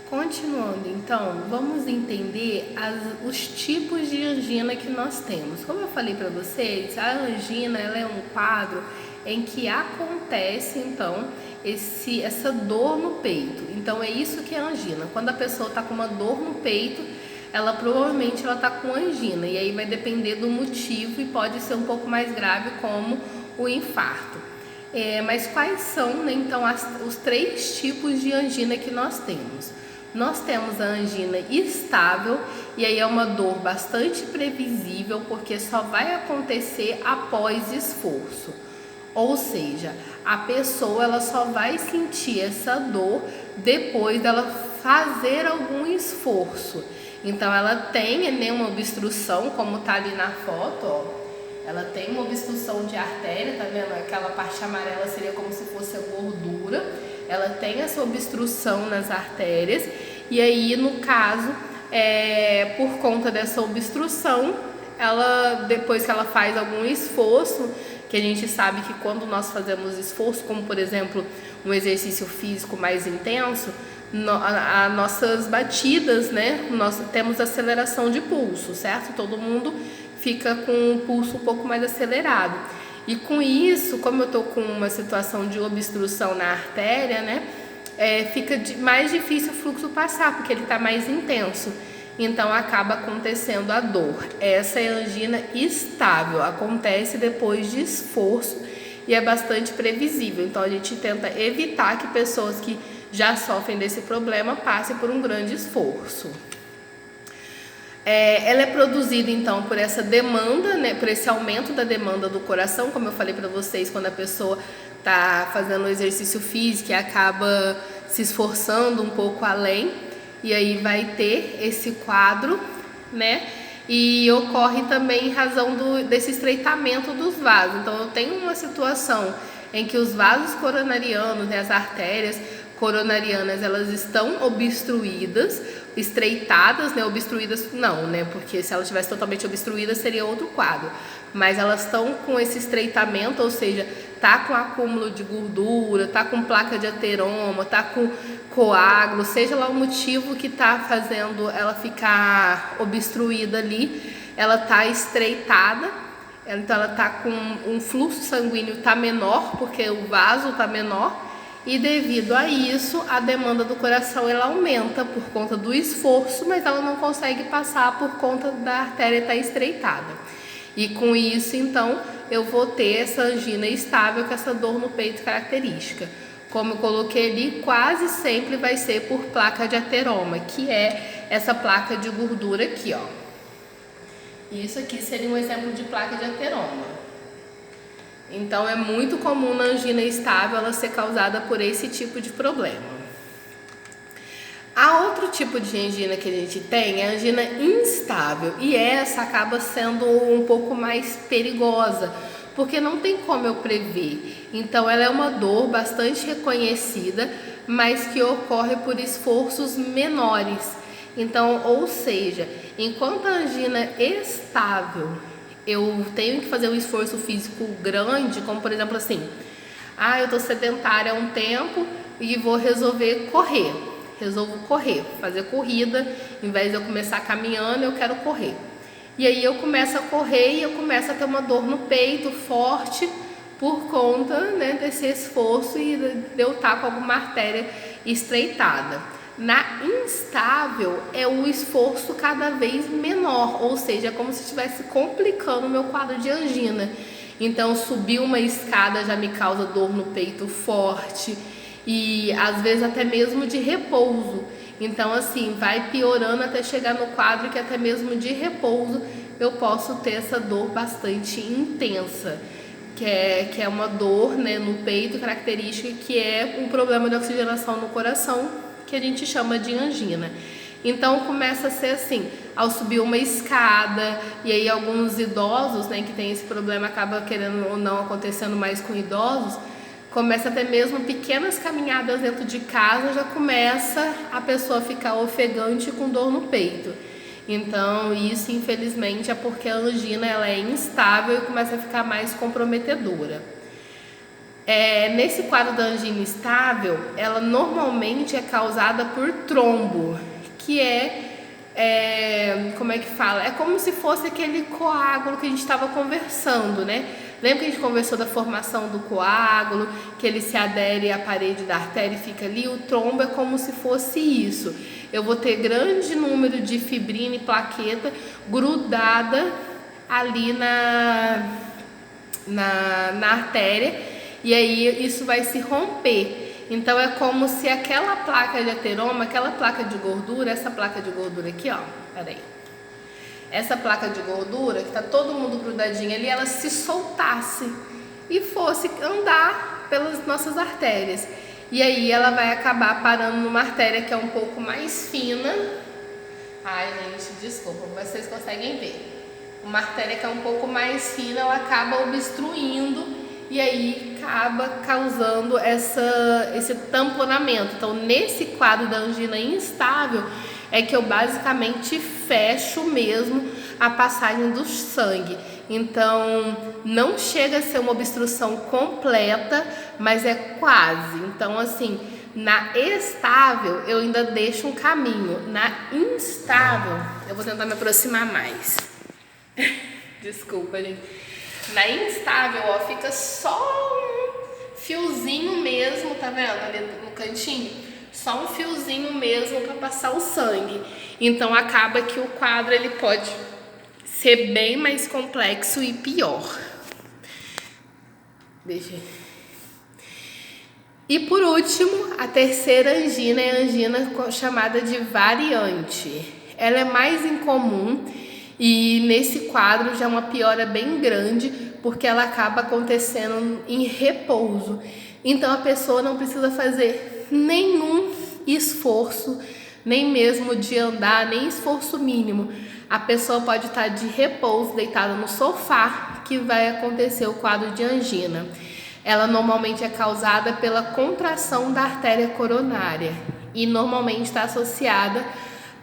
Continuando, então, vamos entender os tipos de angina que nós temos. Como eu falei para vocês, a angina ela é um quadro em que acontece, então, essa dor no peito. Então, é isso que é angina. Quando a pessoa está com uma dor no peito, ela provavelmente está com angina. E aí vai depender do motivo e pode ser um pouco mais grave, como o infarto. Mas quais são, né, então, os 3 tipos de angina que nós temos? Nós temos a angina estável, e aí é uma dor bastante previsível, porque só vai acontecer após esforço. Ou seja, a pessoa ela só vai sentir essa dor depois dela fazer algum esforço. Então ela tem, né, uma obstrução, como tá ali na foto, ó. Ela tem uma obstrução de artéria, tá vendo? Aquela parte amarela seria como se fosse a gordura. Ela tem essa obstrução nas artérias, e aí no caso, por conta dessa obstrução, ela, depois que ela faz algum esforço, que a gente sabe que quando nós fazemos esforço, como por exemplo um exercício físico mais intenso, as nossas batidas, né, nós temos aceleração de pulso, certo? Todo mundo fica com o pulso um pouco mais acelerado. E com isso, como eu estou com uma situação de obstrução na artéria, né, fica mais difícil o fluxo passar, porque ele está mais intenso. Então acaba acontecendo a dor. Essa é a angina estável, acontece depois de esforço e é bastante previsível. Então a gente tenta evitar que pessoas que já sofrem desse problema passem por um grande esforço. Ela é produzida então por essa demanda, né, por esse aumento da demanda do coração, como eu falei para vocês, quando a pessoa está fazendo um exercício físico e acaba se esforçando um pouco além, e aí vai ter esse quadro, né? E ocorre também em razão desse estreitamento dos vasos. Então eu tenho uma situação em que os vasos coronarianos, né, as artérias coronarianas, elas estão obstruídas, estreitadas, né? Obstruídas não, né? Porque se ela estivesse totalmente obstruída seria outro quadro. Mas elas estão com esse estreitamento, ou seja, tá com acúmulo de gordura, tá com placa de ateroma, tá com coágulo, seja lá o motivo que tá fazendo ela ficar obstruída ali, ela tá estreitada. Então ela tá com um fluxo sanguíneo tá menor, porque o vaso tá menor. E devido a isso, a demanda do coração ela aumenta por conta do esforço, mas ela não consegue passar por conta da artéria estar estreitada. E com isso, então, eu vou ter essa angina estável, com essa dor no peito característica. Como eu coloquei ali, quase sempre vai ser por placa de ateroma, que é essa placa de gordura aqui, ó. Isso aqui seria um exemplo de placa de ateroma. Então é muito comum na angina estável ela ser causada por esse tipo de problema. Há outro tipo de angina que a gente tem, é a angina instável, e essa acaba sendo um pouco mais perigosa, porque não tem como eu prever. Então ela é uma dor bastante reconhecida, mas que ocorre por esforços menores. Então, ou seja, enquanto a angina estável eu tenho que fazer um esforço físico grande, como por exemplo assim, eu tô sedentária há um tempo e vou resolver correr. Resolvo correr, fazer corrida, em vez de eu começar caminhando, eu quero correr. E aí eu começo a correr e eu começo a ter uma dor no peito forte por conta, né, desse esforço e de eu estar com alguma artéria estreitada. Na instável é o esforço cada vez menor, ou seja, é como se estivesse complicando o meu quadro de angina. Então subir uma escada já me causa dor no peito forte e às vezes até mesmo de repouso. Então assim, vai piorando até chegar no quadro que até mesmo de repouso eu posso ter essa dor bastante intensa, que é uma dor, né, no peito característica, que é um problema de oxigenação no coração, que a gente chama de angina. Então começa a ser assim, ao subir uma escada, e aí alguns idosos, né, que tem esse problema, acaba querendo ou não acontecendo mais com idosos, começa até mesmo pequenas caminhadas dentro de casa, já começa a pessoa ficar ofegante com dor no peito. Então isso infelizmente é porque a angina ela é instável e começa a ficar mais comprometedora. Nesse quadro da angina instável, ela normalmente é causada por trombo, que como é que fala? É como se fosse aquele coágulo que a gente estava conversando, né? Lembra que a gente conversou da formação do coágulo, que ele se adere à parede da artéria e fica ali? O trombo é como se fosse isso. Eu vou ter grande número de fibrina e plaqueta grudada ali na artéria, e aí isso vai se romper. Então é como se aquela placa de ateroma, aquela placa de gordura, essa placa de gordura aqui, ó, peraí. Essa placa de gordura, que tá todo mundo grudadinho ali, ela se soltasse e fosse andar pelas nossas artérias. E aí ela vai acabar parando numa artéria que é um pouco mais fina. Ai, gente, desculpa, vocês conseguem ver. Uma artéria que é um pouco mais fina, ela acaba obstruindo e aí acaba causando esse tamponamento. Então, nesse quadro da angina instável, é que eu basicamente fecho mesmo a passagem do sangue. Então, não chega a ser uma obstrução completa, mas é quase. Então, assim, na estável, eu ainda deixo um caminho. Na instável, eu vou tentar me aproximar mais. Desculpa, gente. Na instável, ó, fica só um fiozinho mesmo, tá vendo? Ali no cantinho. Só um fiozinho mesmo para passar o sangue. Então acaba que o quadro ele pode ser bem mais complexo e pior. E por último, a terceira angina é a angina chamada de variante. Ela é mais incomum e nesse quadro já é uma piora bem grande, porque ela acaba acontecendo em repouso. Então a pessoa não precisa fazer nenhum esforço, nem mesmo de andar, nem esforço mínimo. A pessoa pode estar de repouso, deitada no sofá, que vai acontecer o quadro de angina. Ela normalmente é causada pela contração da artéria coronária e normalmente está associada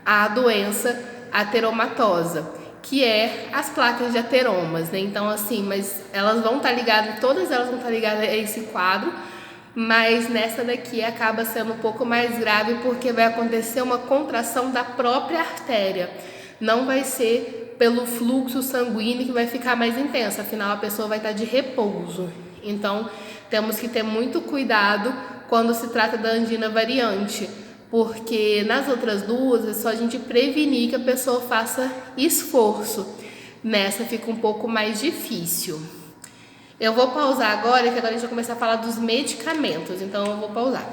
à doença ateromatosa, que é as placas de ateromas, né? Então, assim, mas elas vão estar ligadas, todas elas vão estar ligadas a esse quadro, mas nessa daqui acaba sendo um pouco mais grave porque vai acontecer uma contração da própria artéria. Não vai ser pelo fluxo sanguíneo que vai ficar mais intenso, afinal a pessoa vai estar de repouso. Então, temos que ter muito cuidado quando se trata da angina variante, porque nas outras duas é só a gente prevenir que a pessoa faça esforço. Nessa fica um pouco mais difícil. Eu vou pausar agora, que agora a gente vai começar a falar dos medicamentos, então eu vou pausar.